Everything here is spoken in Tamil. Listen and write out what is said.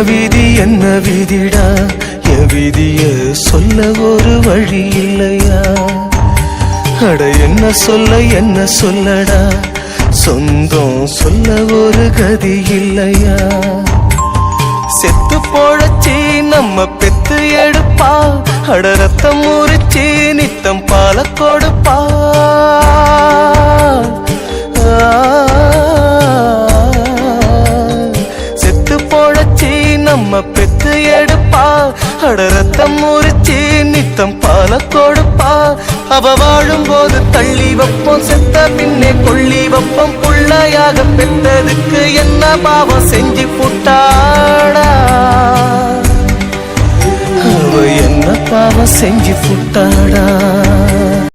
விதி என்ன விதிடா, என் விதிய சொல்ல ஒரு வழி இல்லையா? அட என்ன சொல்லடா, சொந்தம் சொல்ல ஒரு கதி இல்லையா? செத்து போழச்சி நம்ம பெத்து எடுப்பா, அட ரத்தம் முறிச்சி நித்தம் பால கொடுப்பா. செத்து போழச்சி நம்ம பெத்து எடுப்பா, அட ரத்தம் முறிச்சி நித்தம் பால கொடுப்பா. அவ வாழும் போது தள்ளி வைப்போம், செத்த பின்னே கொள்ளி வைப்போம். புள்ளையாக பெற்றதுக்கு என்ன பாவம் செஞ்சு புட்டாடா, அவ என்ன பாவம் செஞ்சு புட்டாடா.